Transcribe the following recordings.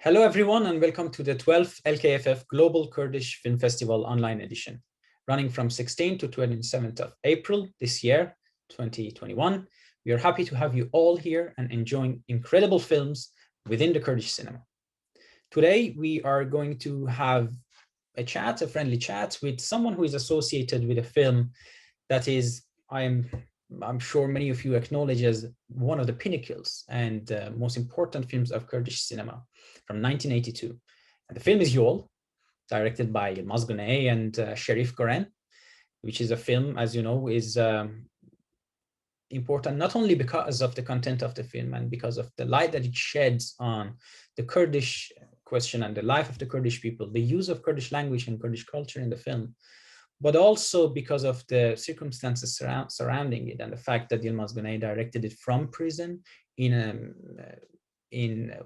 Hello, everyone, and welcome to the 12th LKFF Global Kurdish Film Festival online edition, running from 16th to 27th of April this year, 2021. We are happy to have you all here and enjoying incredible films within the Kurdish cinema. Today, we are going to have a friendly chat with someone who is associated with a film that is, I'm sure many of you acknowledge as one of the pinnacles and most important films of Kurdish cinema from 1982. And the film is Yol, directed by Yilmaz Guney and Sherif Goren, which is a film, as you know, is important not only because of the content of the film and because of the light that it sheds on the Kurdish question and the life of the Kurdish people, the use of Kurdish language and Kurdish culture in the film, but also because of the circumstances surrounding it and the fact that Yilmaz Guney directed it from prison in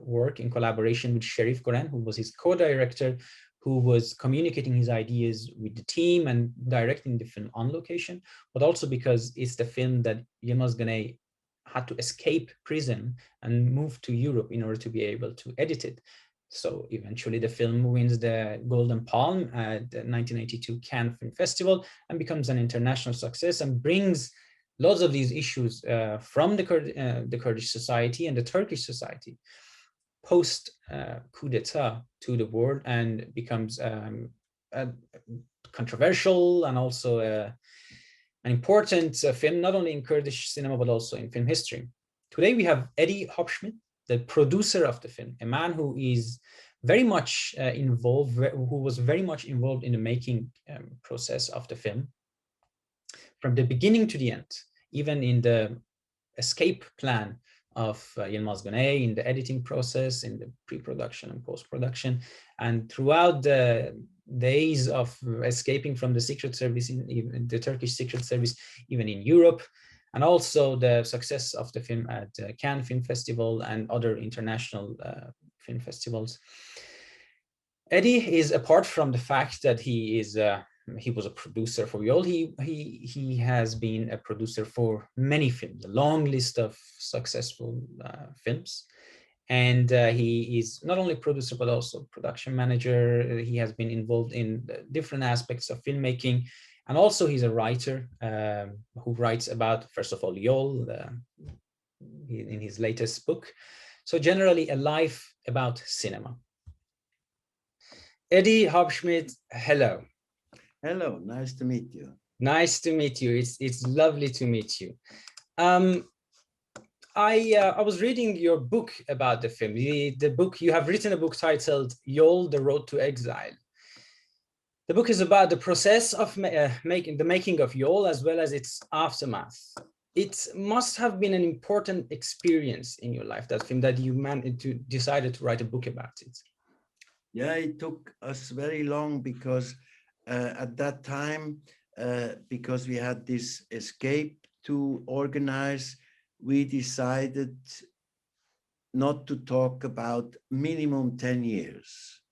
work in collaboration with Sherif Goren, who was his co-director, who was communicating his ideas with the team and directing the film on location, but also because it's the film that Yilmaz Guney had to escape prison and move to Europe in order to be able to edit it. So eventually the film wins the Golden Palme at the 1982 Cannes Film Festival and becomes an international success and brings lots of these issues from the Kurdish society and the Turkish society post coup d'etat to the world and becomes controversial and also an important film, not only in Kurdish cinema, but also in film history. Today we have Edi Hubschmid, the producer of the film, a man who is very much involved, who was very much involved in the making process of the film from the beginning to the end, even in the escape plan of Yilmaz Guney, in the editing process, in the pre-production and post-production, and throughout the days of escaping from the Secret Service, in the Turkish Secret Service, even in Europe, and also the success of the film at Cannes Film Festival and other international film festivals. Edi is, apart from the fact that he was a producer for Yol, he has been a producer for many films, a long list of successful films. And he is not only producer, but also production manager. He has been involved in different aspects of filmmaking. And also he's a writer who writes about, first of all, Yol in his latest book. So generally a life about cinema. Edi Hubschmid, hello. Hello, nice to meet you. Nice to meet you. It's lovely to meet you. I was reading your book about the film. The book, you have written a book titled Yol, The Road to Exile. The book is about the process of making of Yol as well as its aftermath. It must have been an important experience in your life, that film, that you decided to write a book about it. Yeah, it took us very long because at that time, because we had this escape to organize, we decided not to talk about minimum 10 years.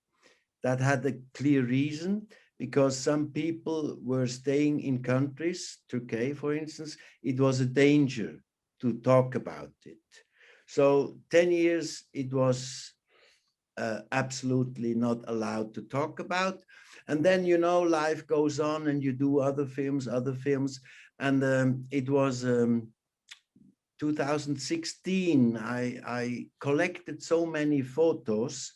That had a clear reason, because some people were staying in countries, Turkey, for instance, it was a danger to talk about it. So 10 years, it was absolutely not allowed to talk about. And then, you know, life goes on and you do other films. And it was 2016, I collected so many photos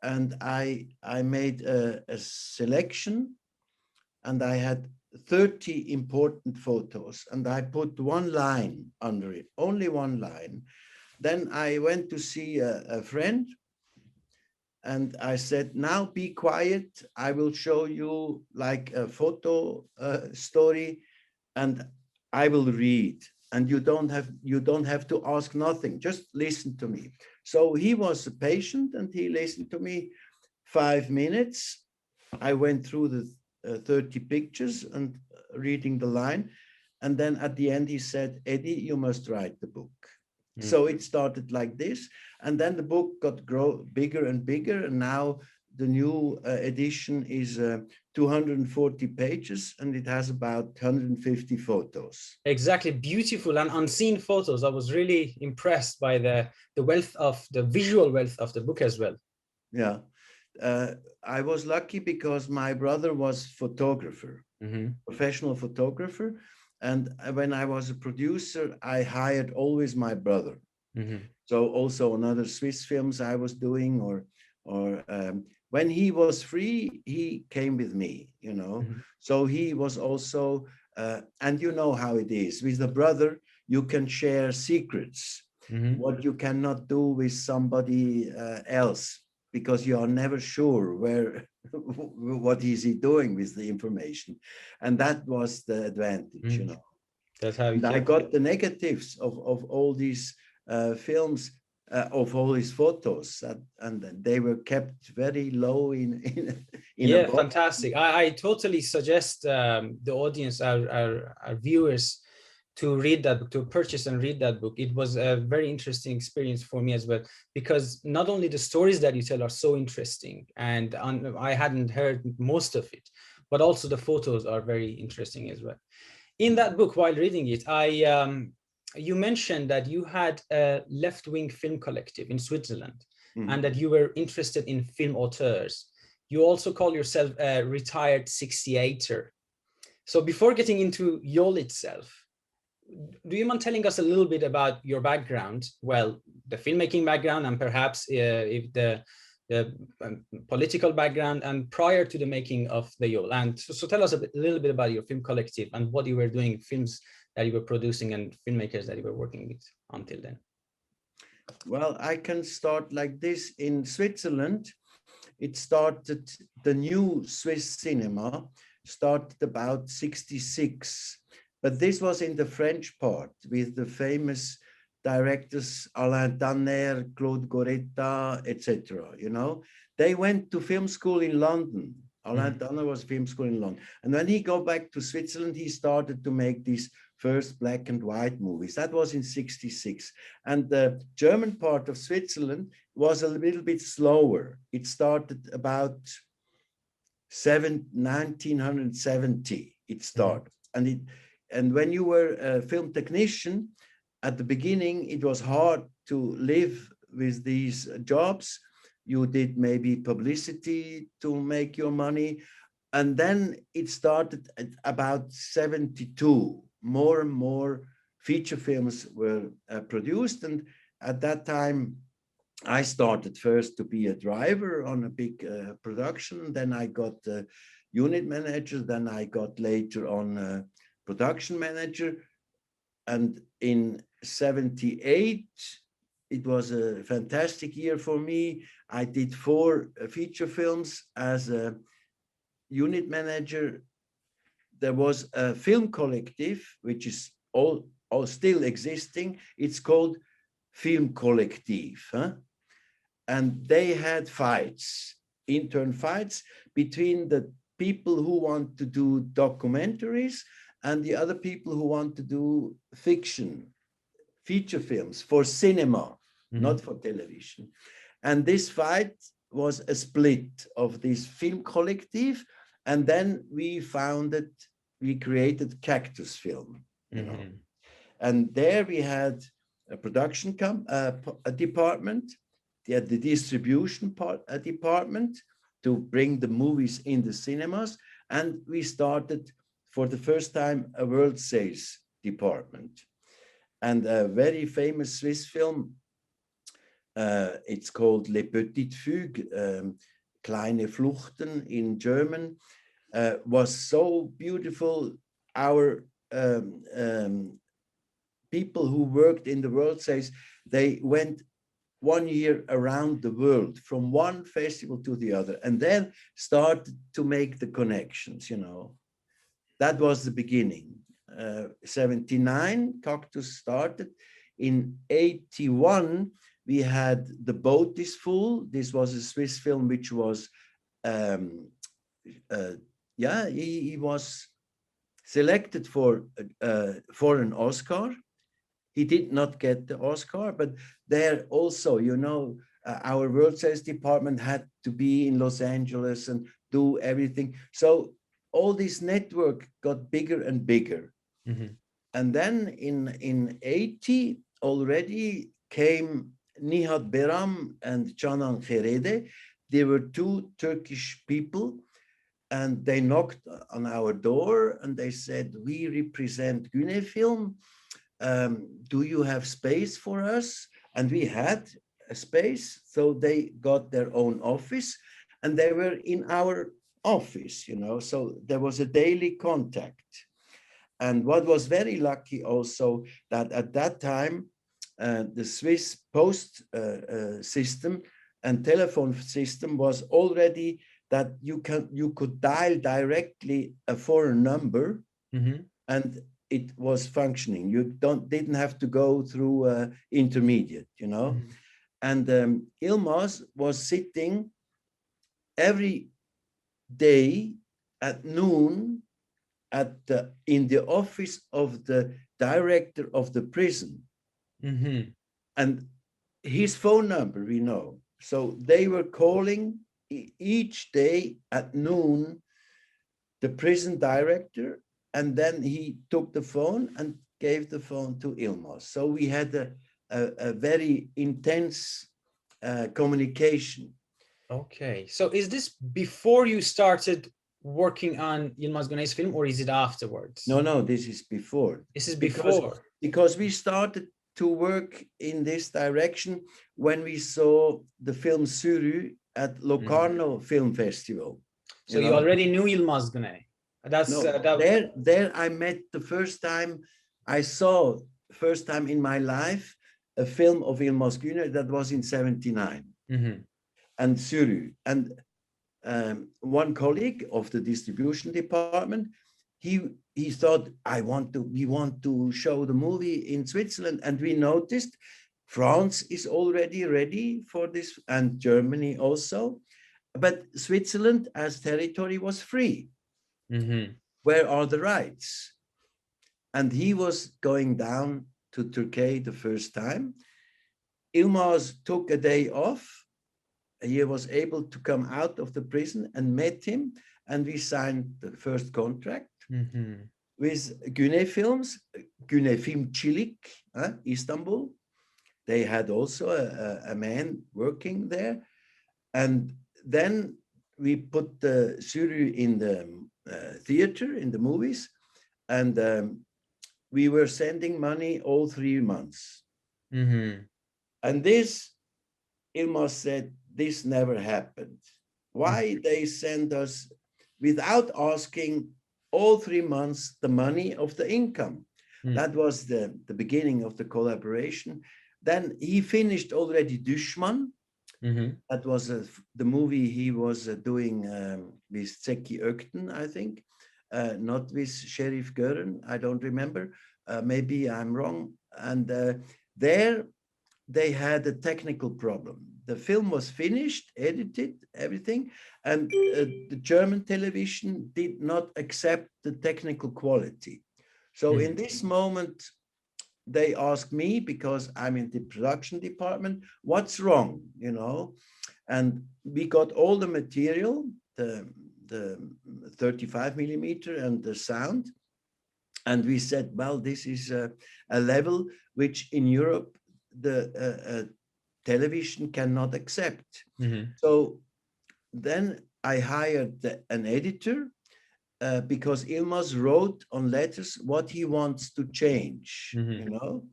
and I made a selection, and I had 30 important photos, and I put one line under it, only one line. Then I went to see a friend, and I said, now be quiet. I will show you like a photo story, and I will read. And you don't have to ask nothing. Just listen to me. So he was patient, and he listened to me 5 minutes. I went through the 30 pictures and reading the line. And then at the end, he said, Edi, you must write the book. Mm-hmm. So it started like this. And then the book got bigger and bigger. And now the new edition is 240 pages, and it has about 150 photos. Exactly, beautiful and unseen photos. I was really impressed by the wealth of the visual wealth of the book as well. yeah. I was lucky because my brother was photographer, professional photographer. And when I was a producer, I hired always my brother. So also on other Swiss films I was doing, or when he was free, he came with me, you know. So he was also, and you know how it is with a brother, you can share secrets, what you cannot do with somebody else, because you are never sure where, what is he doing with the information. And that was the advantage, you know. That's how And I got the negatives of all these films, of all these photos, and they were kept very low in a yeah, box. fantastic. I totally suggest the audience, our viewers, to read that book, to purchase and read that book. It was a very interesting experience for me as well, because not only the stories that you tell are so interesting, and I hadn't heard most of it, but also the photos are very interesting as well. In that book, while reading it, you mentioned that you had a left-wing film collective in Switzerland, and that you were interested in film auteurs. You also call yourself a retired 68er. So before getting into YOL itself, do you mind telling us a little bit about your background? Well, the filmmaking background, and perhaps if the political background, and prior to the making of the YOL. And so tell us a little bit about your film collective and what you were doing, films that you were producing and filmmakers that you were working with until then. Well, I can start like this. In Switzerland, it started, the new Swiss cinema started about 66. But this was in the French part with the famous directors Alain Tanner, Claude Goretta, etc. You know, they went to film school in London. Alain Tanner was film school in London. And when he go back to Switzerland, he started to make these first black and white movies. That was in 66. And the German part of Switzerland was a little bit slower. It started about 1970, it started. And when you were a film technician, at the beginning, it was hard to live with these jobs. You did maybe publicity to make your money. And then it started at about 72. More and more feature films were produced. And at that time, I started first to be a driver on a big production. Then I got a unit manager. Then I got later on production manager. And in 78, it was a fantastic year for me. I did 4 feature films as a unit manager. There was a film collective, which is all still existing. It's called Film Collective. Huh? And they had fights, intern fights between the people who want to do documentaries and the other people who want to do fiction, feature films for cinema, not for television. And this fight was a split of this film collective. And then we created Cactus Film, you know. And there we had a production department, the distribution department to bring the movies in the cinemas. And we started for the first time a world sales department. And a very famous Swiss film, it's called Les Petites Fugues, Kleine Fluchten in German, was so beautiful. Our people who worked in the world sales, they went 1 year around the world from one festival to the other, and then started to make the connections, you know. That was the beginning. 79, Cactus started. In 81, we had The Boat is Full. This was a Swiss film which was, he was selected for an Oscar. He did not get the Oscar, but there also, you know, our World Sales department had to be in Los Angeles and do everything. So all this network got bigger and bigger. And then in 80 already came Nihat Beram and Canan Kherede. there were two Turkish people, and they knocked on our door and they said, "We represent Güney Film. Do you have space for us?" And we had a space, so they got their own office, and they were in our office, you know, so there was a daily contact. And what was very lucky also, that at that time, the Swiss post system and telephone system was already that you could dial directly a foreign number, and it was functioning. You didn't have to go through intermediate, you know. And Yilmaz was sitting every day at noon in the office of the director of the prison. And his phone number we know. So they were calling each day at noon the prison director, and then he took the phone and gave the phone to Yilmaz. So we had a very intense communication. Okay, so is this before you started working on Yilmaz Guney's film, or is it afterwards? No, this is before. This is before. Because we started to work in this direction when we saw the film Sürü at Locarno Film Festival. So you already knew Yilmaz Guney. There I met the first time, I saw first time in my life a film of Yilmaz Guney that was in 79. And Sürü. And one colleague of the distribution department, he thought, we want to show the movie in Switzerland. And we noticed France is already ready for this, and Germany also. But Switzerland as territory was free. Where are the rights? And he was going down to Turkey the first time. Yilmaz took a day off. He was able to come out of the prison and met him, and we signed the first contract with Güney Films, Güney Filmcilik, Istanbul. They had also a man working there. And then we put the Sürü in the theater, in the movies, and we were sending money all 3 months. And this, Yilmaz said, this never happened. Why they send us without asking all 3 months the money of the income? That was the beginning of the collaboration. Then he finished already Düşman. That was the movie he was doing with Zeki Ökten, I think, not with Sheriff Gören. I don't remember. Maybe I'm wrong. And there they had a technical problem. The film was finished, edited, everything, and the German television did not accept the technical quality. So in this moment, they asked me, because I'm in the production department, what's wrong, you know? And we got all the material, the 35 millimeter and the sound. And we said, well, this is a level which in Europe, the television cannot accept. So then I hired an editor, because Yilmaz wrote on letters what he wants to change, you know,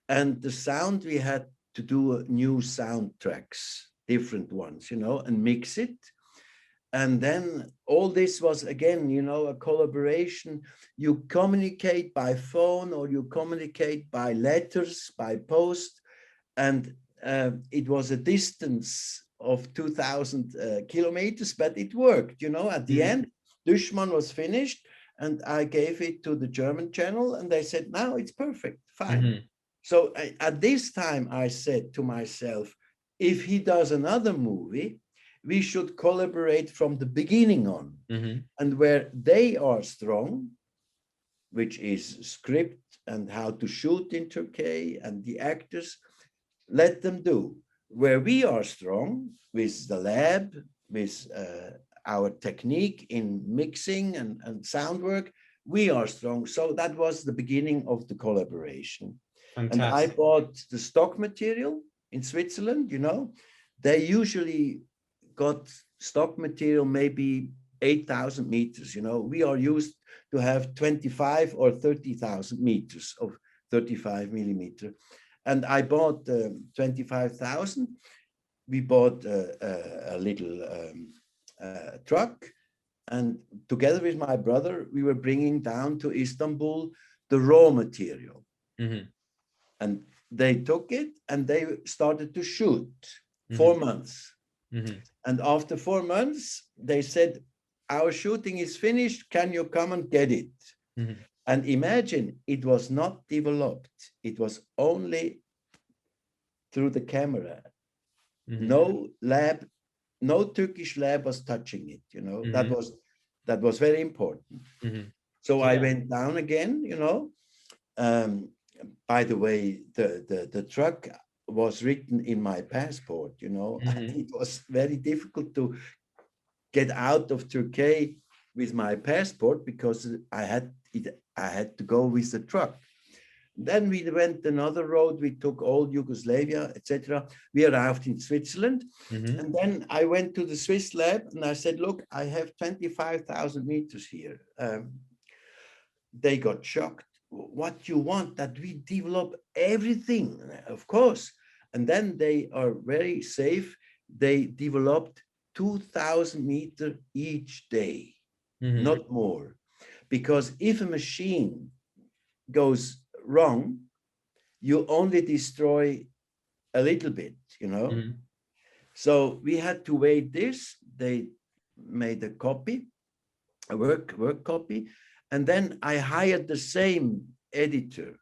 and the sound, we had to do new soundtracks, different ones, you know, and mix it. And then all this was, again, you know, a collaboration. You communicate by phone, or you communicate by letters, by post. And it was a distance of 2,000 kilometers, but it worked, you know, at the end. Düşman was finished, and I gave it to the German channel, and they said, now it's perfect, fine. So at this time, I said to myself, if he does another movie, we should collaborate from the beginning on. And where they are strong, which is script and how to shoot in Turkey and the actors, let them do. Where we are strong with the lab, with our technique in mixing and sound work, we are strong. So that was the beginning of the collaboration. Fantastic. And I bought the stock material in Switzerland, you know. They usually got stock material, maybe 8,000 meters. You know, we are used to have 25 or 30,000 meters of 35 millimeter. And I bought 25,000. We bought a little truck. And together with my brother, we were bringing down to Istanbul the raw material. Mm-hmm. And they took it and they started to shoot. Mm-hmm. 4 months. Mm-hmm. And after 4 months, they said, our shooting is finished. Can you come and get it? Mm-hmm. And imagine, it was not developed. It was only through the camera. Mm-hmm. No lab, no Turkish lab was touching it. You know, mm-hmm. that was very important. Mm-hmm. So yeah. I went down again. You know, by the way, the truck was written in my passport. You know, mm-hmm. It was very difficult to get out of Turkey with my passport because I had to go with the truck. Then we went another road. We took all Yugoslavia, etc. We arrived in Switzerland. Mm-hmm. And then I went to the Swiss lab and I said, look, I have 25,000 meters here. They got shocked. What do you want? That we develop everything? Of course. And then they are very safe. They developed 2,000 meters each day, mm-hmm. not more. Because if a machine goes wrong, you only destroy a little bit, you know. Mm-hmm. So we had to wait this. They made a copy, a work copy, and then I hired the same editor.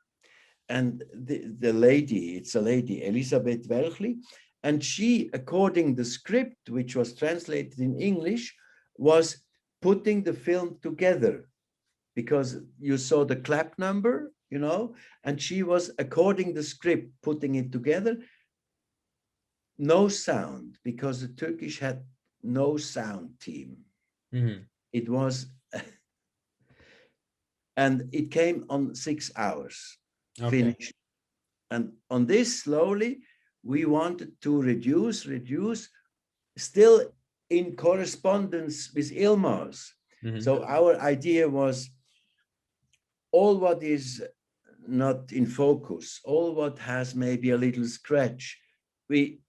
And the lady, it's a lady, Elisabeth Welchli, and she, according the script, which was translated in English, was putting the film together, because you saw the clap number, you know, and she was, according the script, putting it together. No sound, because the Turkish had no sound team. Mm-hmm. It was, and it came on 6 hours, okay. Finished. And on this, slowly, we wanted to reduce, still in correspondence with Yilmaz. Mm-hmm. So our idea was, all what is not in focus, all what has maybe a little scratch, we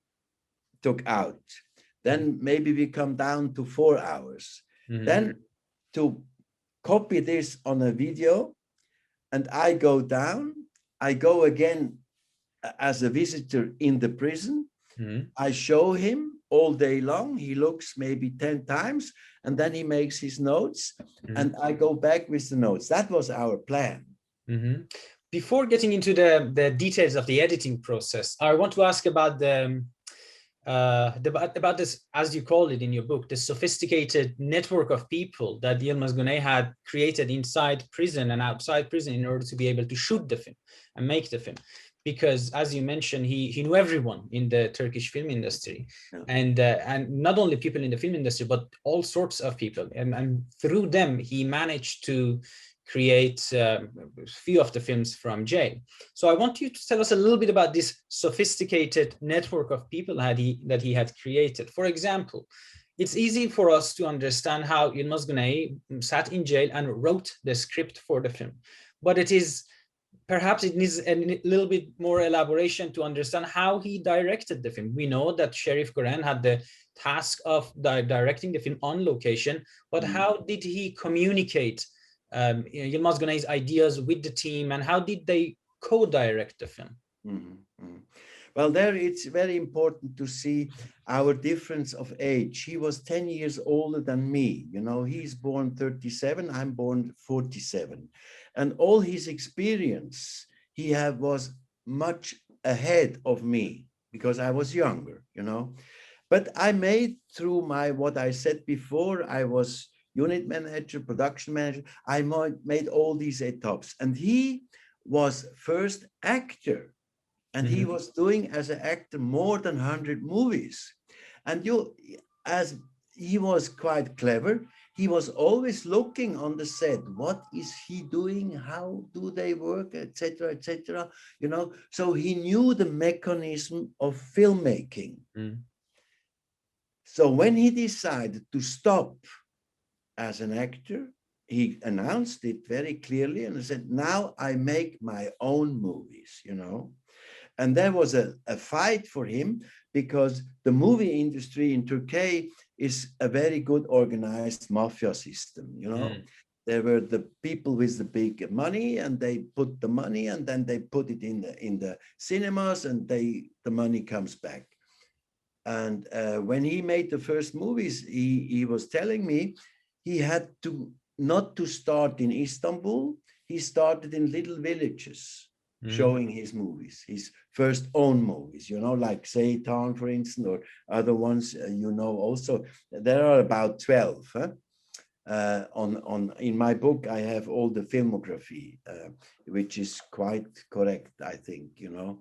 took out. Then maybe we come down to 4 hours. Mm-hmm. Then to copy this on a video, and I go down, I go again as a visitor in the prison. Mm-hmm. I show him all day long. He looks maybe 10 times, and then he makes his notes, mm-hmm. and I go back with the notes. That was our plan. Mm-hmm. Before getting into the details of the editing process, I want to ask about about this, as you call it in your book, the sophisticated network of people that Yilmaz Guney had created inside prison and outside prison in order to be able to shoot the film and make the film. Because, as you mentioned, he knew everyone in the Turkish film industry, yeah. And not only people in the film industry, but all sorts of people. And through them, he managed to create a few of the films from jail. So I want you to tell us a little bit about this sophisticated network of people that he had created. For example, it's easy for us to understand how Yilmaz Guney sat in jail and wrote the script for the film, but perhaps it needs a little bit more elaboration to understand how he directed the film. We know that Sheriff Goren had the task of directing the film on location, but how did he communicate Yilmaz Guney's ideas with the team, and how did they co-direct the film? Mm-hmm. Well, there it's very important to see our difference of age. He was 10 years older than me. You know, he's born 37, I'm born 47. And all his experience was much ahead of me because I was younger, you know. But I made through what I said before, I was unit manager, production manager, I made all these etaps. And he was first actor. And he was doing as an actor more than 100 movies. And as he was quite clever, he was always looking on the set. What is he doing? How do they work, etc., etc. You know, so he knew the mechanism of filmmaking. So when he decided to stop as an actor, he announced it very clearly and said, now I make my own movies, you know. And there was a fight for him, because the movie industry in Turkey is a very good organized mafia system, you know. There were the people with the big money, and they put the money, and then they put it in the cinemas, and the money comes back. And when he made the first movies, he was telling me he had to not to start in Istanbul. He started in little villages showing his movies, his first own movies, you know, like Seitan, for instance, or other ones, you know. Also, there are about 12. In my book, I have all the filmography, which is quite correct, I think, you know.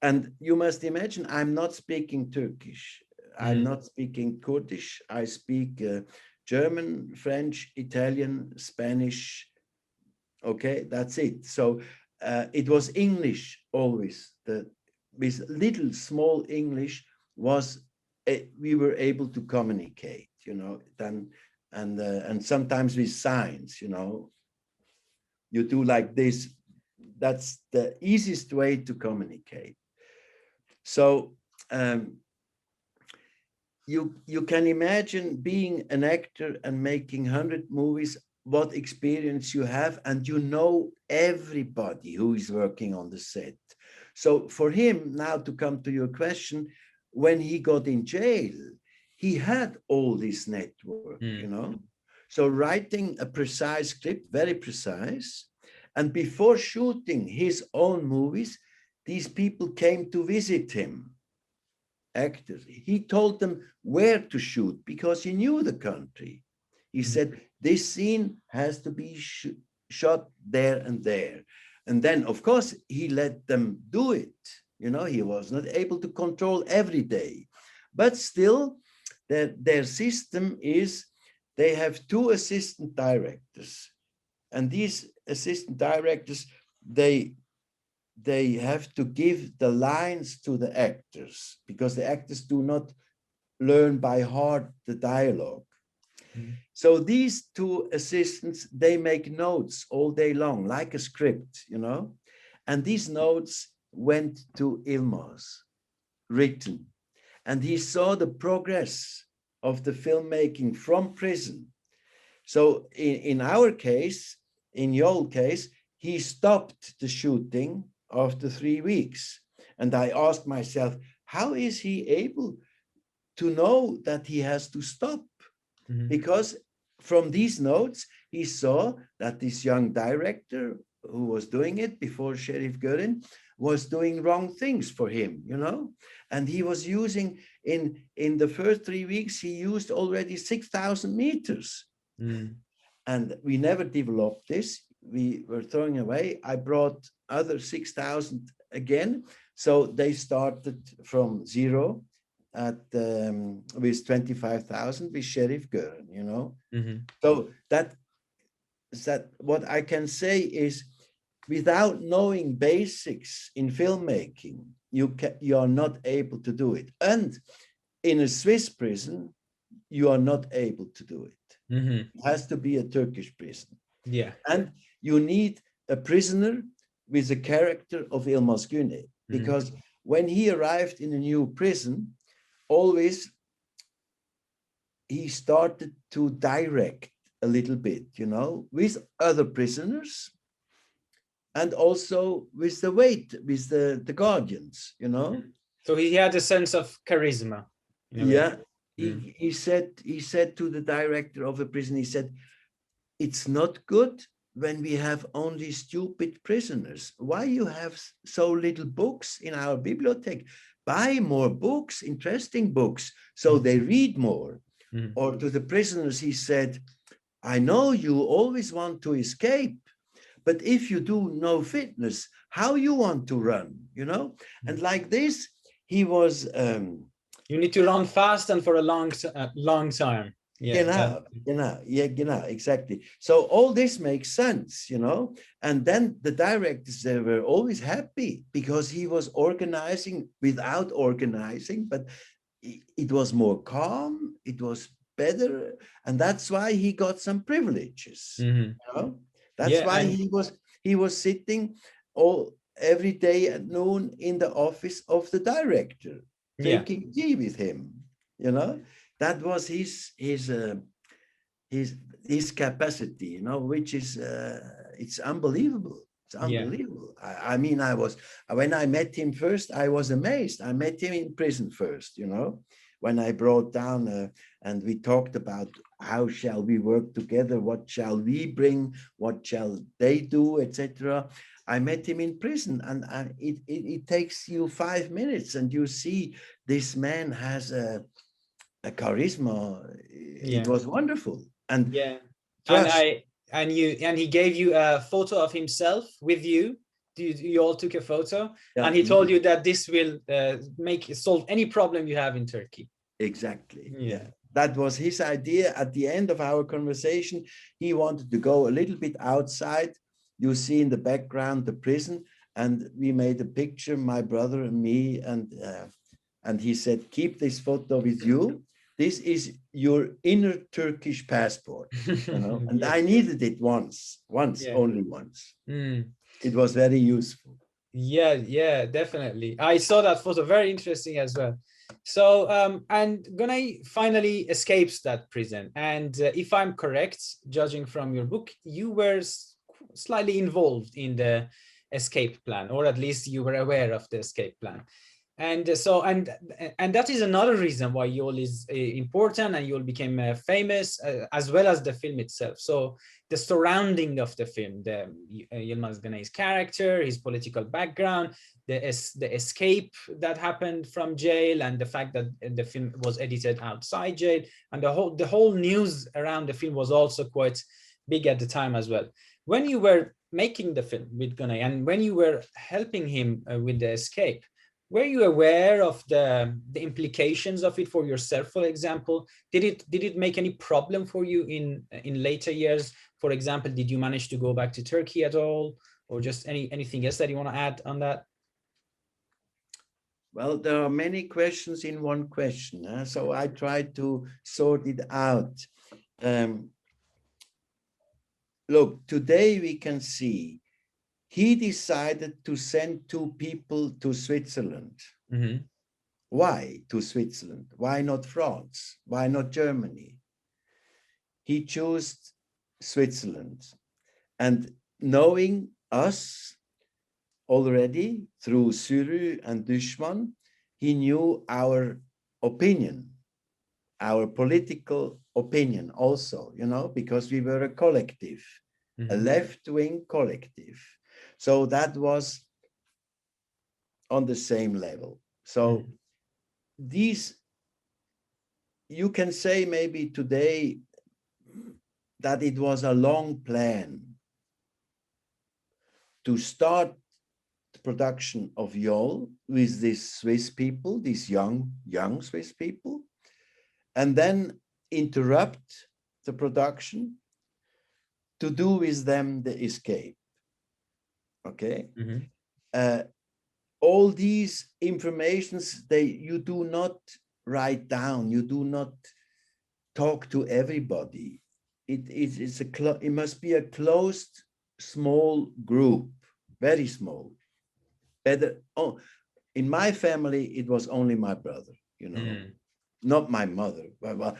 And you must imagine, I'm not speaking Turkish. I'm not speaking Kurdish. I speak German, French, Italian, Spanish. Okay, that's it. So it was English always. With little small English we were able to communicate, you know. Then and sometimes with signs, you know. You do like this. That's the easiest way to communicate. So you can imagine being an actor and making 100 movies, what experience you have, and you know everybody who is working on the set. So for him, now to come to your question, when he got in jail, he had all this network, you know. So writing a precise script, very precise, and before shooting his own movies, these people came to visit him, actors. He told them where to shoot because he knew the country. He said, this scene has to be shot there and there. And then, of course, he let them do it. You know, he was not able to control every day. But still, their system is they have 2 assistant directors. And these assistant directors, they have to give the lines to the actors because the actors do not learn by heart the dialogue. So these 2 assistants, they make notes all day long, like a script, you know, and these notes went to Yilmaz, written, and he saw the progress of the filmmaking from prison. So in our case, in your case, he stopped the shooting after 3 weeks. And I asked myself, how is he able to know that he has to stop? Because from these notes, he saw that this young director who was doing it before Sheriff Gören was doing wrong things for him, you know, and he was using in the first 3 weeks, he used already 6,000 meters. And we never developed this. We were throwing away. I brought other 6,000 again. So they started from 0 at with 25,000 with Sheriff Gören, you know. So that what I can say is, without knowing basics in filmmaking, you are not able to do it. And in a Swiss prison, you are not able to do it. It has to be a Turkish prison. Yeah. And you need a prisoner with the character of Yilmaz Guney, because when he arrived in a new prison, always he started to direct a little bit, you know, with other prisoners and also with the guardians, you know. So he had a sense of charisma. Yeah. He said to the director of the prison, he said, it's not good when we have only stupid prisoners. Why you have so little books in our bibliothèque? Buy more books, interesting books, so they read more. Or to the prisoners, he said, I know you always want to escape, but if you do no fitness, how you want to run, you know? And like this, he was... you need to run fast and for a long time. Yeah, exactly. So all this makes sense, you know. And then the directors, they were always happy because he was organizing without organizing, but it was more calm, it was better, and that's why he got some privileges. You know? That's why he was sitting every day at noon in the office of the director, drinking tea with him. You know, that was his capacity. You know, which is it's unbelievable. It's unbelievable. I mean, when I met him first, I was amazed. I met him in prison first. You know, when I brought down and we talked about how shall we work together, what shall we bring, what shall they do, etc. I met him in prison, and it takes you 5 minutes, and you see this man has a charisma. It was wonderful, and trust. And he gave you a photo of himself with you. You all took a photo, and he told you that this will solve any problem you have in Turkey. Exactly. That was his idea. At the end of our conversation, he wanted to go a little bit outside. You see in the background the prison, and we made a picture, my brother and me, and he said, keep this photo with you. This is your inner Turkish passport, you know. And I needed it once, only once. It was very useful. Yeah, definitely. I saw that photo, very interesting as well. So, and Güney finally escapes that prison. And if I'm correct, judging from your book, you were slightly involved in the escape plan, or at least you were aware of the escape plan. And so, and that is another reason why Yol is important, and Yol became famous, as well as the film itself. So the surrounding of the film, the Yilmaz Guney's character, his political background, the escape that happened from jail, and the fact that the film was edited outside jail, and the whole news around the film was also quite big at the time as well. When you were making the film with Güney, and when you were helping him with the escape, were you aware of the implications of it for yourself? For example, did it make any problem for you in later years? For example, did you manage to go back to Turkey at all, or just anything else that you want to add on that? Well, there are many questions in one question, so I tried to sort it out. Look, today we can see he decided to send 2 people to Switzerland. Why to Switzerland? Why not France? Why not Germany? He chose Switzerland. And knowing us already through Sürü and Düşman, he knew our opinion, our political opinion also, you know, because we were a collective, a left-wing collective. So that was on the same level. So these, you can say maybe today that it was a long plan to start the production of Yol with these Swiss people, these young Swiss people, and then interrupt the production to do with them the escape. Okay. All these informations, you do not write down, you do not talk to everybody. It must be a closed, small group, very small. Better. Oh, in my family, it was only my brother, you know, not my mother. Well,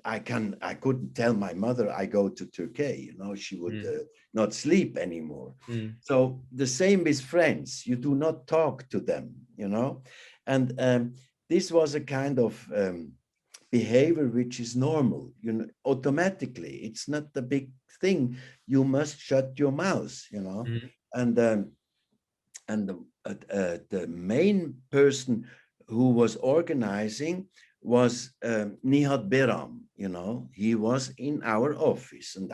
I couldn't tell my mother I go to Turkey, you know, she would not sleep anymore. So the same with friends, you do not talk to them, you know, and this was a kind of behavior which is normal, you know, automatically. It's not the big thing. You must shut your mouth, you know, and the main person who was organizing was Nihat Beram, you know. He was in our office, and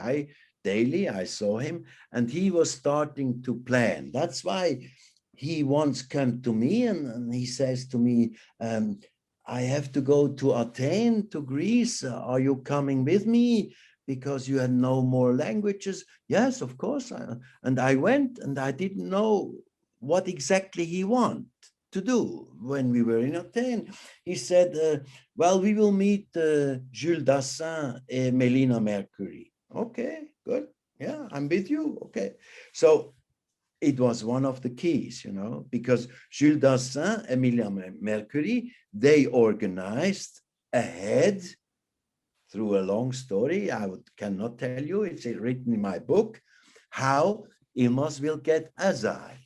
daily I saw him, and he was starting to plan. That's why he once came to me and he says to me, I have to go to Athens, to Greece. Are you coming with me? Because you had no more languages. Yes, of course. And I went, and I didn't know what exactly he wanted. to do when we were in Athens. He said, well, we will meet Jules Dassin and Melina Mercury. Okay, good. Yeah, I'm with you. Okay. So it was one of the keys, you know, because Jules Dassin and Melina Mercury, they organized ahead through a long story. Cannot tell you, it's written in my book, how Yilmaz will get asile,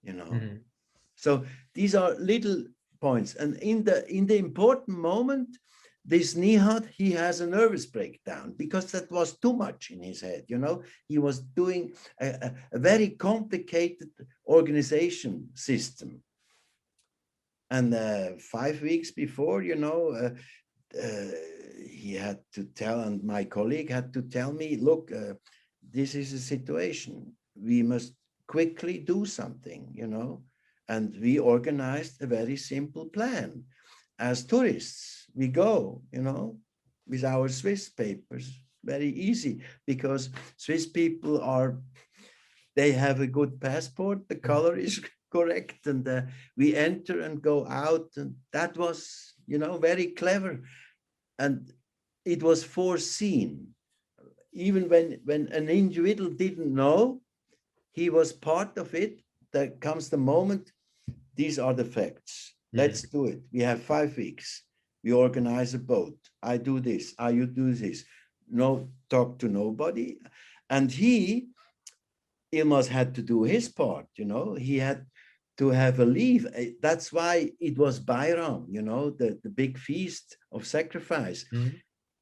you know. Mhm. So these are little points. And in the important moment, this Nihat, he has a nervous breakdown because that was too much in his head, you know. He was doing a very complicated organization system. And 5 weeks before, you know, he had to tell, and my colleague had to tell me, look, this is a situation. We must quickly do something, you know. And we organized a very simple plan. As tourists, we go, you know, with our Swiss papers, very easy, because Swiss people they have a good passport, the color is correct, and we enter and go out, and that was, you know, very clever. And it was foreseen. Even when an individual didn't know, he was part of it. There comes the moment, these are the facts. Let's do it. We have 5 weeks. We organize a boat. I do this. You do this. No, talk to nobody. And Yilmaz had to do his part, you know. He had to have a leave. That's why it was Bayram, you know, the big feast of sacrifice.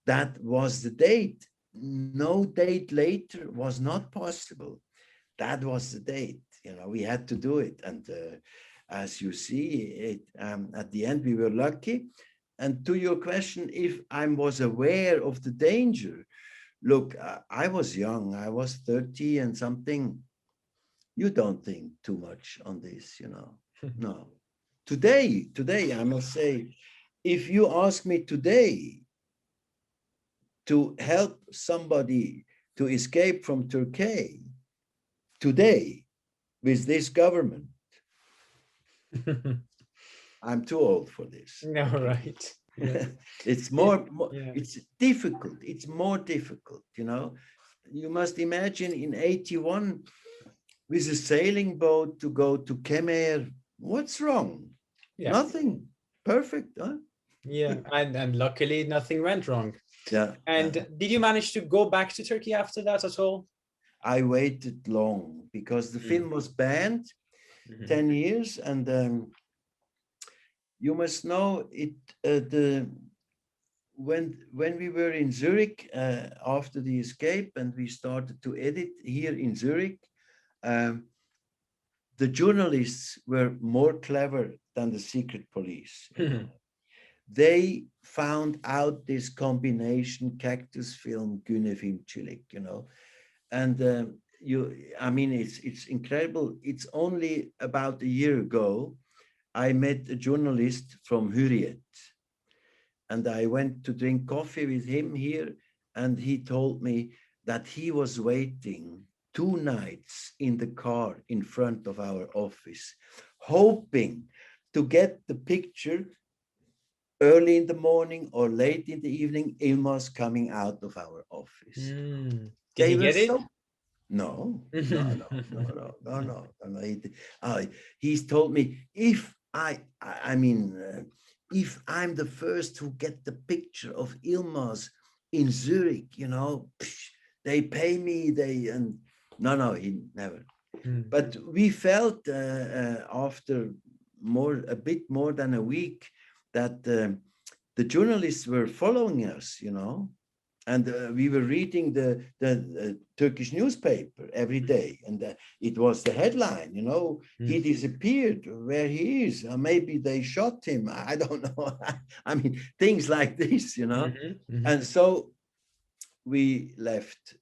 That was the date. No date later was not possible. That was the date, you know, we had to do it. And as you see, at the end, we were lucky. And to your question, if I was aware of the danger, look, I was young, I was 30 and something. You don't think too much on this, you know. No. Today, I must say, if you ask me today to help somebody to escape from Turkey, today, with this government, I'm too old for this. No, right. Yeah. It's it's difficult. It's more difficult, you know. You must imagine in 81 with a sailing boat to go to Kemer. What's wrong? Yeah. Nothing. Perfect, huh? Yeah, and luckily nothing went wrong. Yeah. And did you manage to go back to Turkey after that at all? I waited long because the film was banned 10 years, and you must know it. When we were in Zurich after the escape, and we started to edit here in Zurich, the journalists were more clever than the secret police. You know? They found out this combination cactus film, Güney film Çilek, you know, and I mean, it's incredible. It's only about a year ago, I met a journalist from Hürriyet, and I went to drink coffee with him here, and he told me that he was waiting 2 nights in the car in front of our office, hoping to get the picture early in the morning or late in the evening, Yilmaz coming out of our office. Did he get it? No. He's told me, if if I'm the first who get the picture of Yilmaz in Zurich, you know, they pay me, no, he never. But we felt after a bit more than a week that the journalists were following us, you know, and we were reading the Turkish newspaper every day, and it was the headline, you know, he disappeared, where he is, maybe they shot him, I don't know. I mean, things like this, you know. And so we left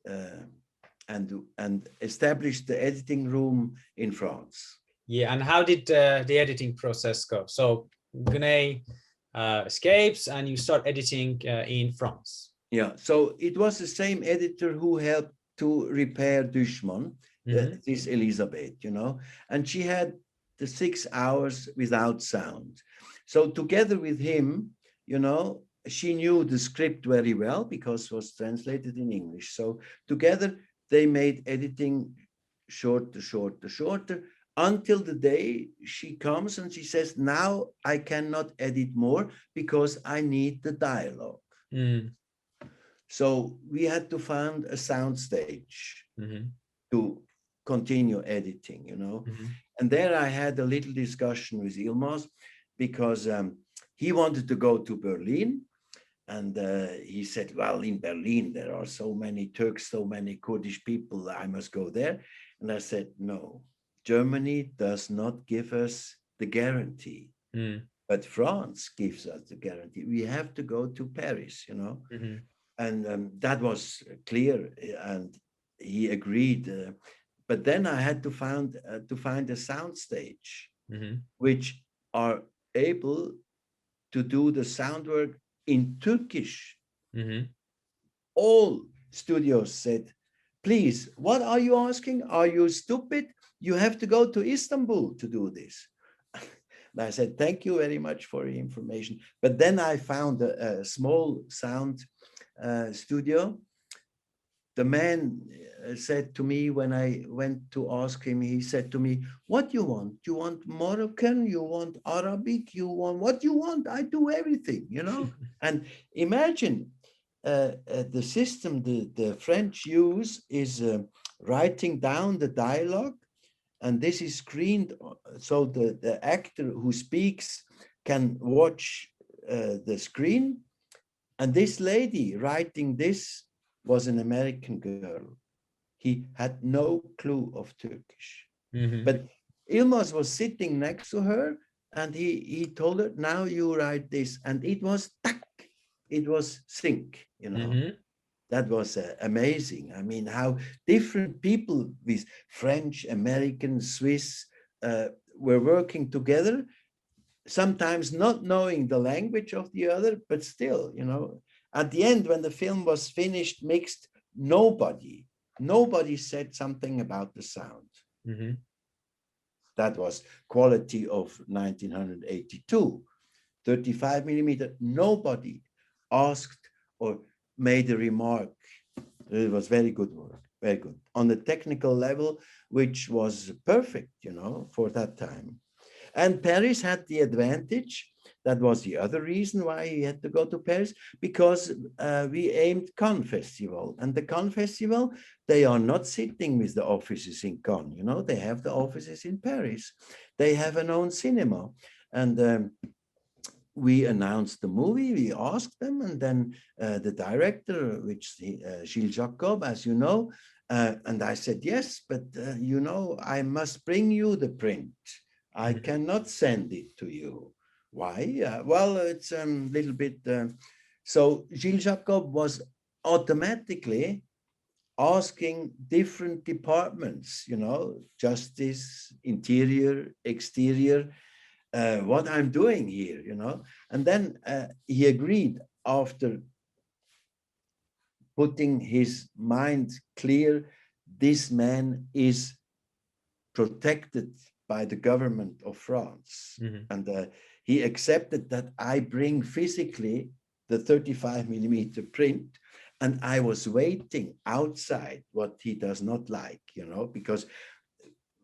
and established the editing room in France. Yeah, and how did the editing process go? So Güney escapes and you start editing in France. Yeah, so it was the same editor who helped to repair Düşman, this Elizabeth, you know, and she had the 6 hours without sound. So together with him, you know, she knew the script very well because it was translated in English. So together they made editing shorter, until the day she comes and she says, now I cannot edit more because I need the dialogue. Mm. So we had to find a sound stage Mm-hmm. to continue editing, you know. Mm-hmm. And there I had a little discussion with Yilmaz because he wanted to go to Berlin. And he said, well, in Berlin, there are so many Turks, so many Kurdish people, I must go there. And I said, no, Germany does not give us the guarantee, but France gives us the guarantee. We have to go to Paris, you know. Mm-hmm. And that was clear, and he agreed. But then I had to find a sound stage which are able to do the sound work in Turkish. All studios said, please, what are you asking? Are you stupid? You have to go to Istanbul to do this. And I said, thank you very much for the information. But then I found a small sound studio. The man said to me when I went to ask him, he said to me, what you want? You want Moroccan? You want Arabic? You want what you want? I do everything, you know? And imagine the system the French use is writing down the dialogue, and this is screened so the actor who speaks can watch the screen. And this lady writing this was an American girl. He had no clue of Turkish. But Yilmaz was sitting next to her, and he told her, now you write this. And it was tak, it was sync, you know. That was amazing. I mean, how different people with French, American, Swiss were working together, sometimes not knowing the language of the other, but still, you know. At the end, when the film was finished, mixed, nobody said something about the sound. That was quality of 1982, 35 millimeter. Nobody asked or made a remark. It was very good work, very good. On the technical level, which was perfect, you know, for that time. And Paris had the advantage. That was the other reason why he had to go to Paris, because we aimed Cannes Festival. And the Cannes Festival, they are not sitting with the offices in Cannes, you know, they have the offices in Paris. They have an own cinema. And we announced the movie, we asked them, and then the director, which Gilles Jacob, as you know, and I said, yes, but you know, I must bring you the print. I cannot send it to you. Why? Well, it's a little bit. So Gilles Jacob was automatically asking different departments, you know, justice, interior, exterior, what I'm doing here, you know. And then he agreed after putting his mind clear, this man is protected by the government of France. And he accepted that I bring physically the 35 millimeter print, and I was waiting outside, what he does not like, you know, because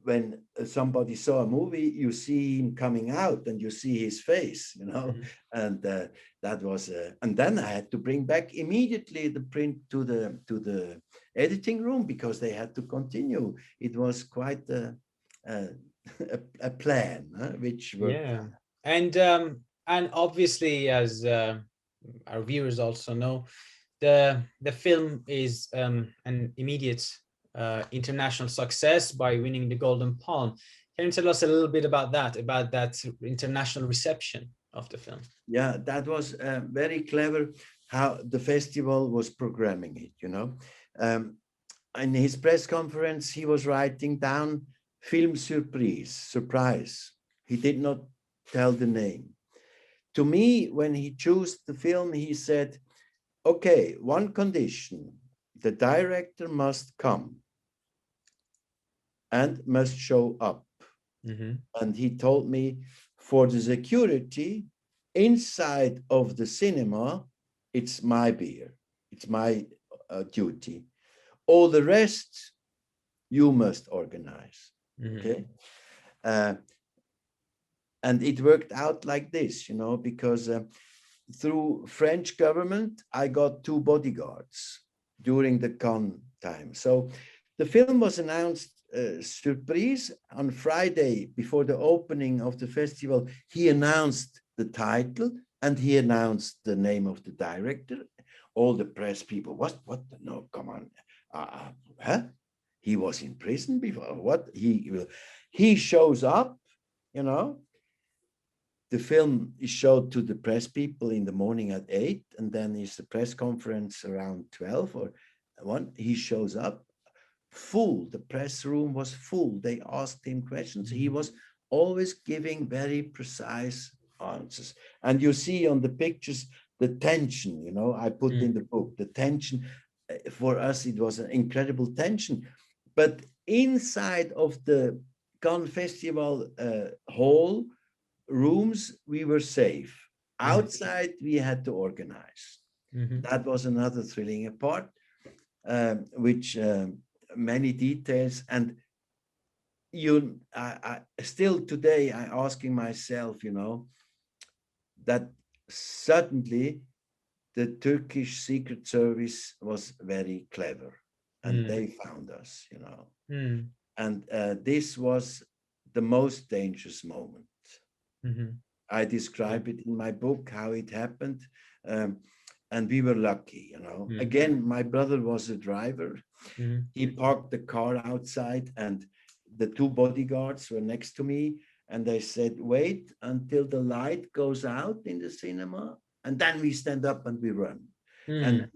when somebody saw a movie, you see him coming out and you see his face, you know, and that was, and then I had to bring back immediately the print to the editing room because they had to continue. It was quite a plan, which worked. Yeah, and obviously, as our viewers also know, the film is an immediate international success by winning the Golden Palme. Can you tell us a little bit about that international reception of the film? Yeah, that was very clever how the festival was programming it, you know. In his press conference, he was writing down film surprise. He did not tell the name. To me, when he chose the film, he said, okay, one condition, the director must come and must show up. And he told me, for the security inside of the cinema, it's my beer, it's my duty. All the rest you must organize. Okay. And it worked out like this, you know, because through French government, I got 2 bodyguards during the Cannes time. So the film was announced surprise on Friday before the opening of the festival. He announced the title and he announced the name of the director. All the press people, what? No, come on. Huh? He was in prison before. What? He shows up, you know. The film is showed to the press people in the morning at 8, and then is the press conference around 12 or 1. He shows up full. The press room was full. They asked him questions. He was always giving very precise answers. And you see on the pictures the tension, you know, I put in the book, the tension. For us, it was an incredible tension. But inside of the Cannes Festival hall, rooms, we were safe. Outside, we had to organize. That was another thrilling part, which many details. And I still today, I asking myself, you know, that suddenly the Turkish Secret Service was very clever, and they found us, you know. And this was the most dangerous moment. I describe it in my book, how it happened. And we were lucky, you know. Again, my brother was a driver. He parked the car outside, and the 2 bodyguards were next to me. And they said, wait until the light goes out in the cinema, and then we stand up and we run. And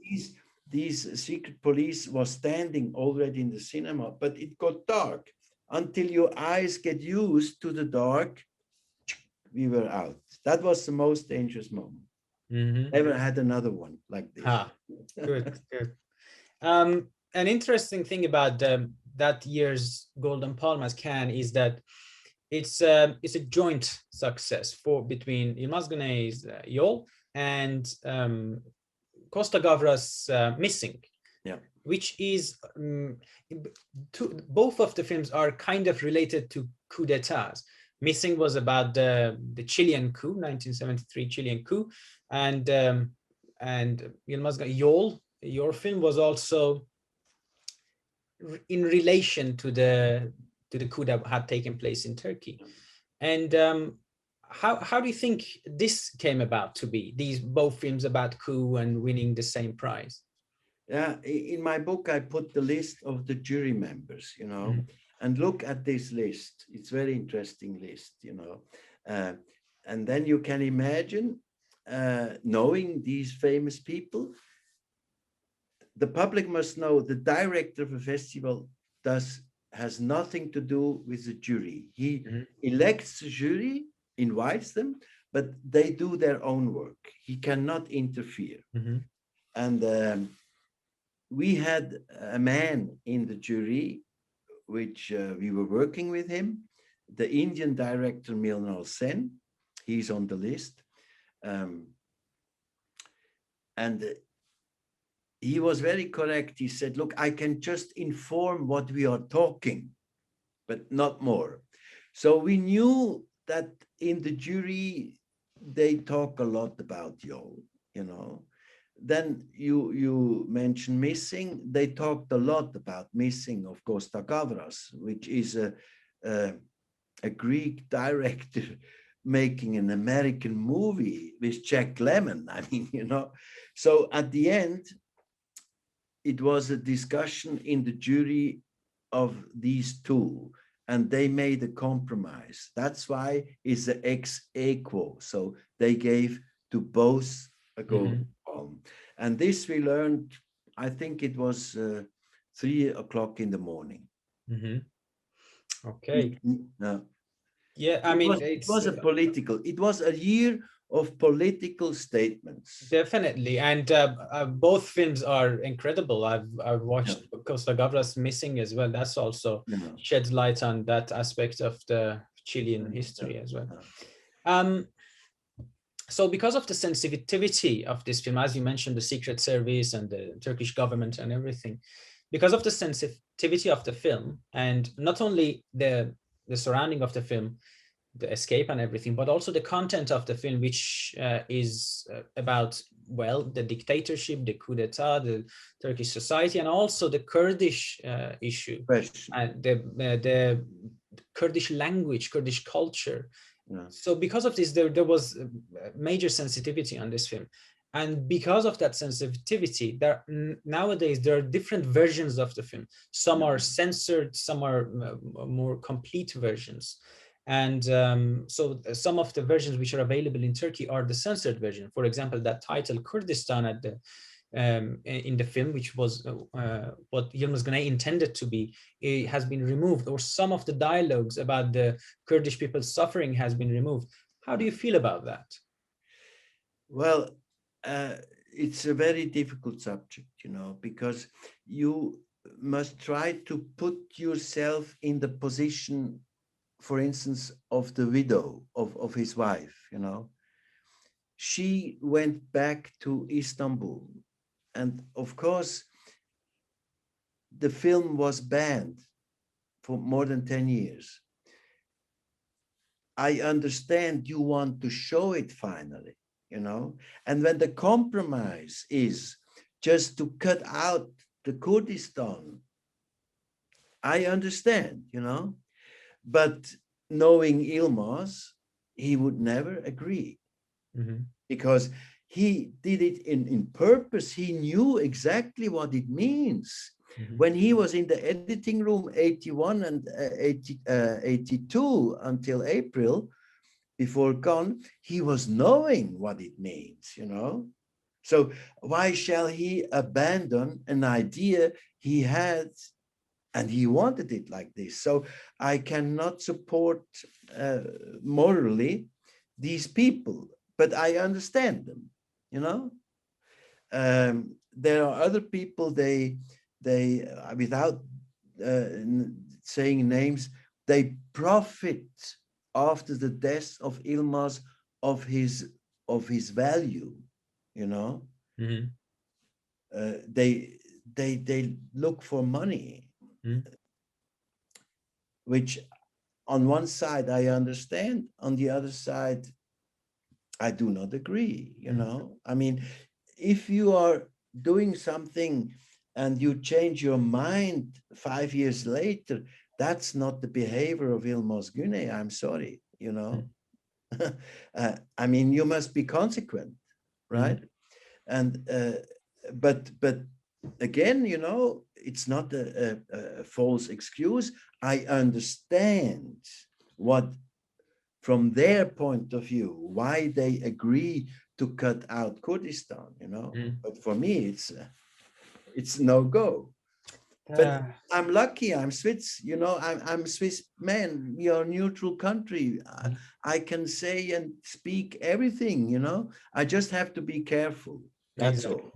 these secret police was standing already in the cinema, but it got dark. Until your eyes get used to the dark, we were out. That was the most dangerous moment. Never had another one like this. Good. An interesting thing about that year's Golden Palme as Cannes is that it's a joint success between Yilmaz Guney's Yol and Costa Gavras' Missing. Which is both of the films are kind of related to coup d'etats. Missing was about the Chilean coup, 1973 Chilean coup, and Yilmaz Guney, Yol, your film was also in relation to the coup that had taken place in Turkey. And how do you think this came about to be? These both films about coup and winning the same prize. Yeah, in my book I put the list of the jury members, you know. And look at this list. It's very interesting list, you know. And then you can imagine, knowing these famous people, the public must know the director of a festival has nothing to do with the jury. He elects the jury, invites them, but they do their own work. He cannot interfere. And we had a man in the jury, which we were working with him, the Indian director Mrinal Sen. He's on the list. And he was very correct. He said, look, I can just inform what we are talking, but not more. So we knew that in the jury, they talk a lot about Yol, you know. Then you mentioned Missing. They talked a lot about Missing of Costa Gavras, which is a Greek director making an American movie with Jack Lemmon. I mean, you know. So at the end, it was a discussion in the jury of these 2, and they made a compromise. That's why it's the ex aequo. So they gave to both a Golden Palme. And this we learned, I think it was 3 o'clock in the morning. Okay. Yeah, I mean, it was a year of political statements. Definitely. And both films are incredible. I've watched Costa Gavras Missing as well. That's also sheds light on that aspect of the Chilean history as well. So because of the sensitivity of this film, as you mentioned, the Secret Service and the Turkish government and everything, because of the sensitivity of the film, and not only the surrounding of the film, the escape and everything, but also the content of the film, which is about, well, the dictatorship, the coup d'etat, the Turkish society, and also the Kurdish issue, and the Kurdish language, Kurdish culture. Yeah. So because of this, there was major sensitivity on this film. And because of that sensitivity, nowadays there are different versions of the film. Some are censored, some are more complete versions. And so some of the versions which are available in Turkey are the censored version. For example, that title Kurdistan at the in the film, which was what Yilmaz Guney intended to be, it has been removed, or some of the dialogues about the Kurdish people's suffering has been removed. How do you feel about that? Well, it's a very difficult subject, because you must try to put yourself in the position, for instance, of the widow of his wife. She went back to Istanbul. And of course, the film was banned for more than 10 years. I understand you want to show it finally, and when the compromise is just to cut out the Kurdistan, I understand, but knowing Yilmaz, he would never agree, because he did it in purpose. He knew exactly what it means. When he was in the editing room 81 and 82 until April, before gone, he was knowing what it means, So why shall he abandon an idea he had, and he wanted it like this? So I cannot support morally these people, but I understand them. There are other people, they without saying names, they profit after the death of Yilmaz of his value, they look for money, which on one side I understand, on the other side I do not agree. I mean, if you are doing something and you change your mind 5 years later, that's not the behavior of Yilmaz Guney. I'm sorry, I mean, you must be consequent, right? And but again, it's not a false excuse. I understand what, from their point of view, why they agree to cut out Kurdistan, But for me, it's no go. But I'm lucky. I'm Swiss. I'm Swiss man. We are a neutral country. I can say and speak everything. I just have to be careful. That's all.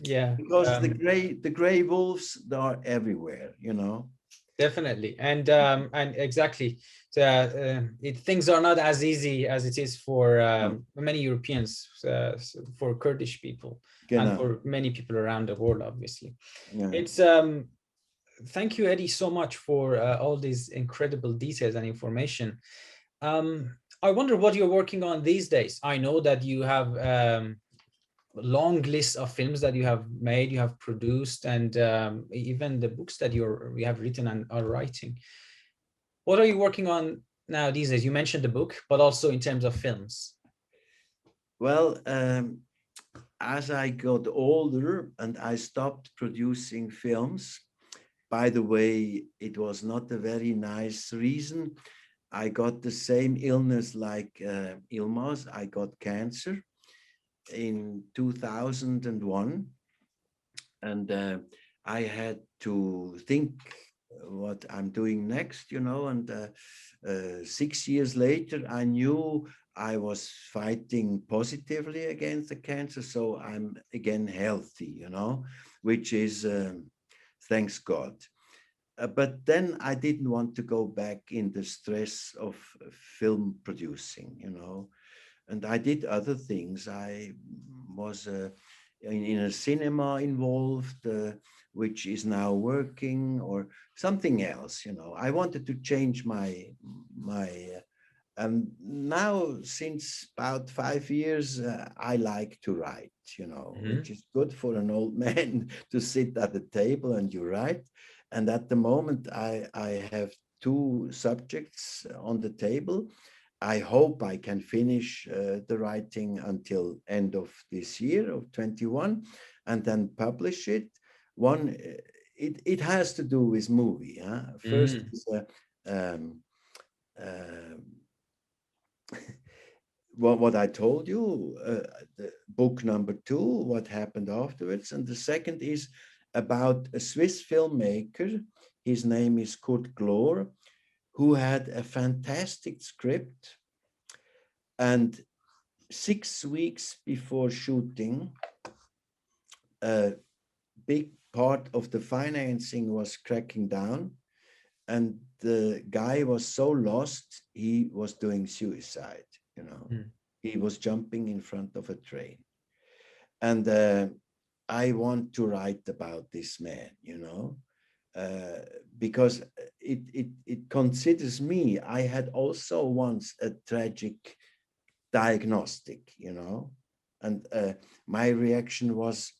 Yeah. Because the gray wolves, they are everywhere. Definitely, and exactly. Things are not as easy as it is for many Europeans, for Kurdish people, and for many people around the world, obviously. It's thank you, Edi, so much for all these incredible details and information. I wonder what you're working on these days. I know that you have long list of films that you have made, you have produced, and even the books that you have written and are writing. What are you working on now these days? You mentioned the book, but also in terms of films. Well, as I got older and I stopped producing films, by the way, it was not a very nice reason. I got the same illness like Yilmaz. I got cancer in 2001, and I had to think what I'm doing next, and 6 years later, I knew I was fighting positively against the cancer, so I'm again healthy, which is thanks God. but then I didn't want to go back in the stress of film producing, you know. And I did other things. I was in a cinema involved, which is now working, or something else, you know. I wanted to change and now since about 5 years, I like to write, you know, which is good for an old man to sit at the table and you write. And at the moment, I have two subjects on the table. I hope I can finish the writing until end of this year of 21 and then publish it. One, it has to do with movie. Huh? First is what I told you, the book number 2, what happened afterwards. And the second is about a Swiss filmmaker. His name is Kurt Glor, who had a fantastic script. And 6 weeks before shooting, a big part of the financing was cracking down. And the guy was so lost, he was doing suicide, you know. He was jumping in front of a train. And I want to write about this man, you know, because it considers me. I had also once a tragic diagnostic, you know, and my reaction was,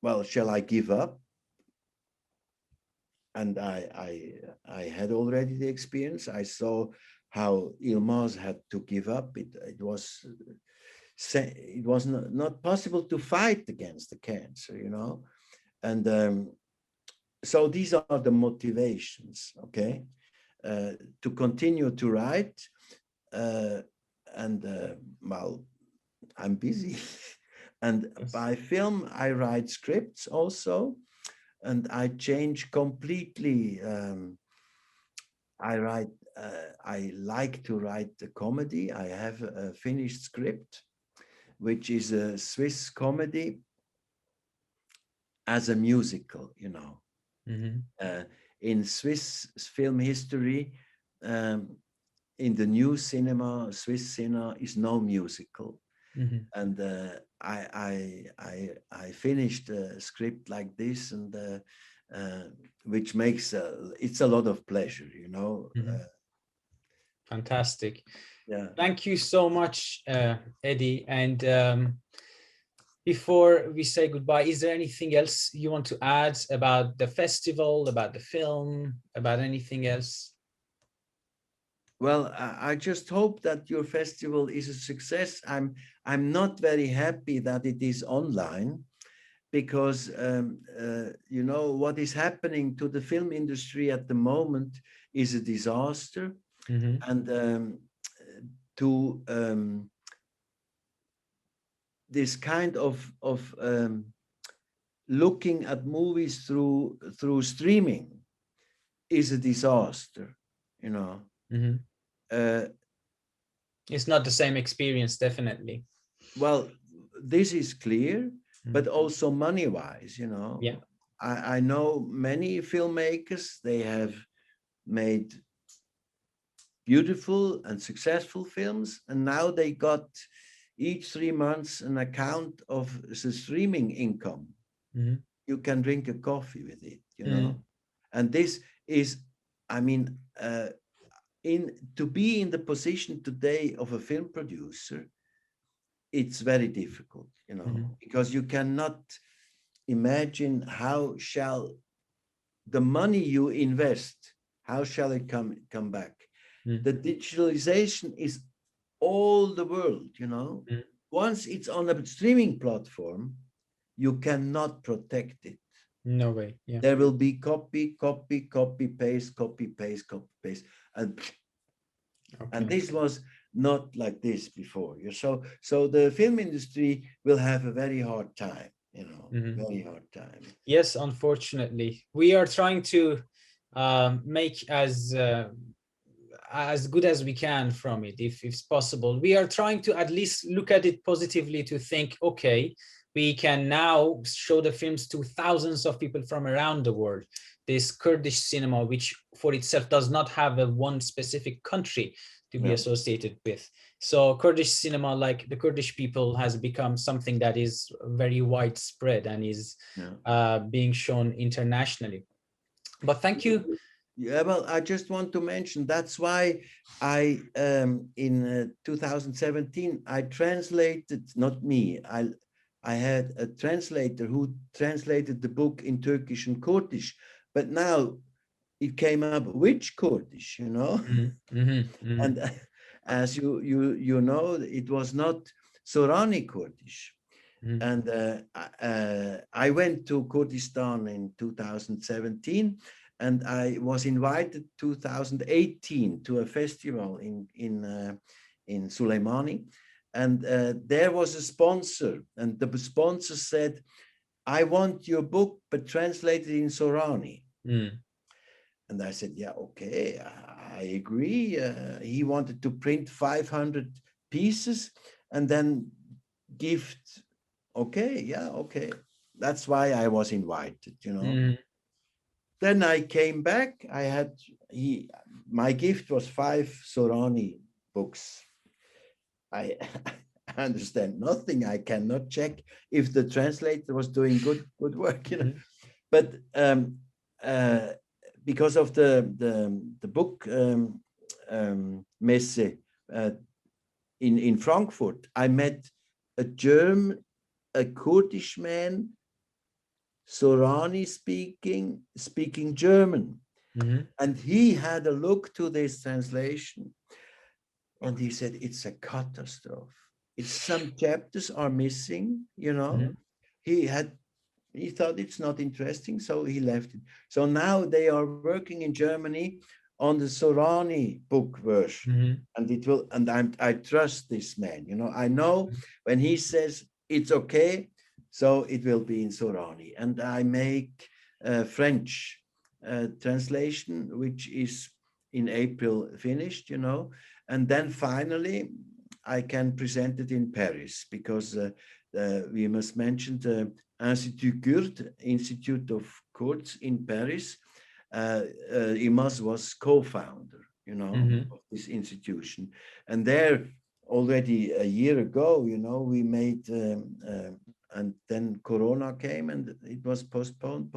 well, shall I give up? And I had already the experience. I saw how Yilmaz had to give up. It was not possible to fight against the cancer, you know. And so these are the motivations, okay, to continue to write. Well, I'm busy. And by film, I write scripts also. And I change completely. I like to write a comedy. I have a finished script, which is a Swiss comedy as a musical, you know. In Swiss film history, in the new cinema, Swiss cinema is no musical. And I finished a script like this, and which makes it's a lot of pleasure, you know. Fantastic. Yeah. Thank you so much, Edi. And before we say goodbye, is there anything else you want to add about the festival, about the film, about anything else? Well, I just hope that your festival is a success. I'm not very happy that it is online, because you know what is happening to the film industry at the moment is a disaster, and to this kind of looking at movies through streaming is a disaster, you know. It's not the same experience, definitely. Well, this is clear, but also money-wise, you know. Yeah. I know many filmmakers, they have made beautiful and successful films, and now they got each 3 months an account of the streaming income. You can drink a coffee with it, you know. And this is, I mean, to be in the position today of a film producer, it's very difficult, you know, because you cannot imagine how shall the money you invest, how shall it come back? The digitalization is all the world, you know. Once it's on a streaming platform, you cannot protect it. No way. Yeah. There will be copy, paste, and this was not like this before. So the film industry will have a very hard time, you know, very hard time. Yes, unfortunately, we are trying to make as good as we can from it, if it's possible. We are trying to at least look at it positively, to think, okay, we can now show the films to thousands of people from around the world. this Kurdish cinema, which for itself does not have a one specific country to be associated with. So Kurdish cinema, like the Kurdish people, has become something that is very widespread and is being shown internationally. But thank you. Yeah, well, I just want to mention, that's why I, in 2017, I translated, not me, I had a translator who translated the book in Turkish and Kurdish, but now it came up, which Kurdish, you know? And as you know, it was not Sorani Kurdish. And I went to Kurdistan in 2017, and I was invited 2018 to a festival in Suleimani, and there was a sponsor, and the sponsor said, "I want your book, but translated in Sorani." And I said, "Yeah, okay, I agree." He wanted to print 500 pieces and then gift. Okay, yeah, okay. That's why I was invited, you know. Then I came back. My gift was 5 Sorani books. I understand nothing. I cannot check if the translator was doing good work, you know. But because of the book messe in Frankfurt, I met a Kurdish man, Sorani speaking German. And he had a look to this translation, and he said, it's a catastrophe. Some chapters are missing, you know. He thought it's not interesting, so he left it. So now they are working in Germany on the Sorani book version, and I trust this man, you know. I know when he says it's okay, so it will be in Sorani. And I make a French translation, which is in April finished, you know. And then finally, I can present it in Paris, because we must mention the Institute of Kurds in Paris. Yilmaz was co-founder, you know, of this institution. And there, already a year ago, you know, we made, and then Corona came and it was postponed.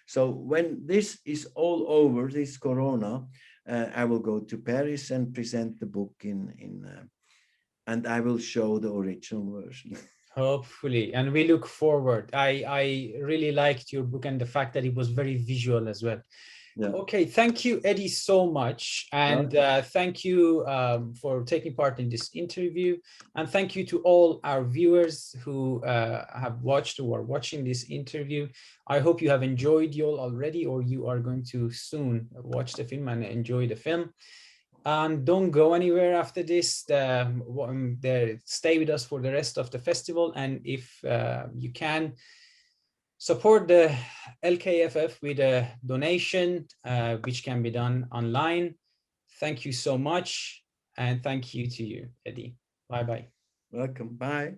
So when this is all over, this Corona, I will go to Paris and present the book and I will show the original version. Hopefully, and we look forward. I really liked your book and the fact that it was very visual as well. Yeah. Okay, thank you, Edi, so much. And thank you for taking part in this interview. And thank you to all our viewers who have watched or are watching this interview. I hope you have enjoyed Yol already, or you are going to soon watch the film and enjoy the film. Don't go anywhere after this. Stay with us for the rest of the festival. And if you can, support the LKFF with a donation, which can be done online. Thank you so much. And thank you to you, Edi. Bye-bye. Welcome. Bye.